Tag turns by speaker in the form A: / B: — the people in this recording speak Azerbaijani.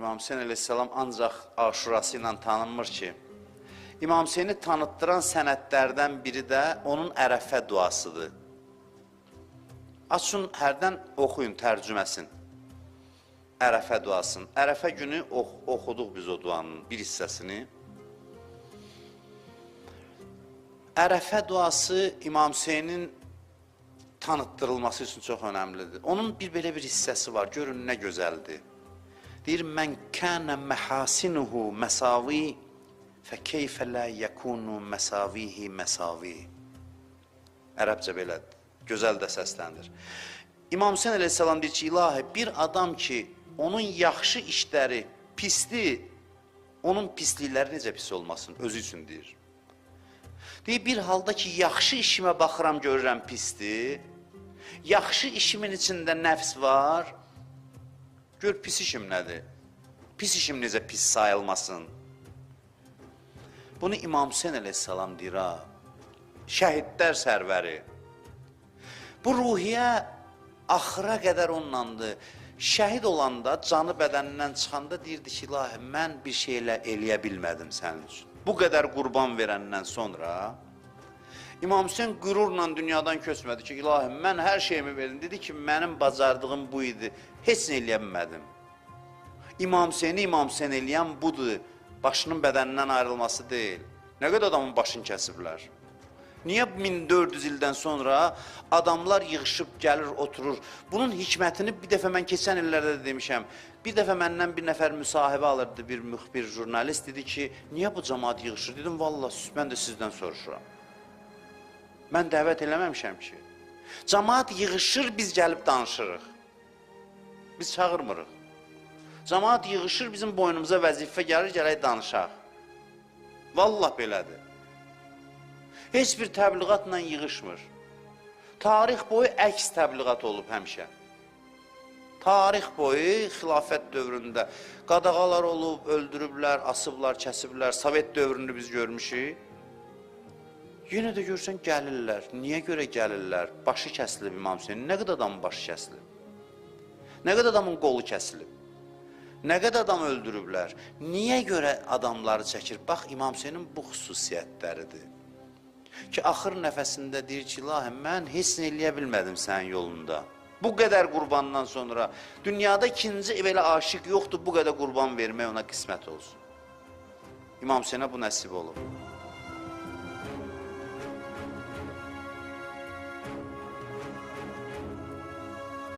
A: İmam Hüseyin əleyhissalam ancaq aşurası ilə tanınmır ki, İmam Hüseyni tanıttıran sənədlərdən biri də onun ərəfə duasıdır. Açın, hərdən oxuyun, tərcüməsin. Ərəfə duasını. Ərəfə günü oxuduq biz o duanın bir hissəsini. Ərəfə duası İmam Hüseynin tanıtdırılması üçün çox önəmlidir. Onun belə bir hissəsi var, görün nə gözəldir. Deyir, mən kənə məhasinuhu məsavi fə keyfə lə yəkunu məsavihi məsavi. Ərəbcə belədir, gözəl də səsləndir. İmam Hüseyin əleyhissalam deyir ki, ilahi, bir adam ki, onun yaxşı işləri pisdir, onun pislikləri necə pis olmasın, özü üçün deyir. Deyir, bir halda ki, yaxşı işimə baxıram, görürəm pisdir, yaxşı işimin içində nəfs var, gör pis işim nədir? Pis işim necə pis sayılmasın? Bunu İmam Hüseyin əleyhissalam deyir, ha, şəhidlər sərvəri. Bu ruhiyyə axıra qədər onlandı. Şəhid olanda, canı bədənindən çıxanda deyirdi ki, ilahi, mən bir şeylə eləyə bilmədim sənin üçün. Bu qədər qurban verəndən sonra İmam Hüseyin qürurla dünyadan köçmədi ki, ilahi, mən hər şeyimi verdim. Dedi ki, mənim bacardığım bu idi, heç nə eləyə bilmədim. İmam Hüseyni İmam Hüseyin eləyən budur, başının bədənindən ayrılması deyil. Nə qədər adamın başını kəsiblər? Niyə 1400 ildən sonra adamlar yığışıb, gəlir, oturur? Bunun hikmətini bir dəfə mən keçən illərdə də demişəm. Bir dəfə məndən bir nəfər müsahibə alırdı, bir müxbir jurnalist dedi ki, niyə bu cəmaat yığışır? Dedim, vallahi, mən də sizdən soruşuram. Mən dəvət eləməmişəm ki. Cəmaat yığışır, biz gəlib danışırıq. Biz çağırmırıq. Cəmaat yığışır, bizim boynumuza vəzifə gəlir, gələk danışaq. Vallahi belədir. Heç bir təbliğatla yığışmır. Tarix boyu əks təbliğat olub həmişə. Tarix boyu xilafət dövründə qadağalar olub, öldürüblər, asıblar, kəsiblər. Sovet dövrünü biz görmüşük. Yenə də görsən gəlirlər. Niyə görə gəlirlər? Başı kəsilib İmam Hüseynin. Nə qədər adamın başı kəsilib? Nə qədər adamın qolu kəsilib? Nə qədər adam öldürüblər? Niyə görə adamları çəkir? Bax, İmam Hüseynin bu xüsusiyyətləridir. Ki, axır nəfəsində deyir ki, ilahi, mən heç nə eləyə bilmədim sənin yolunda. Bu qədər qurbandan sonra dünyada ikinci belə aşiq yoxdur, bu qədər qurban vermək ona qismət olsun. İmam Hüseynə bu nəsib olub.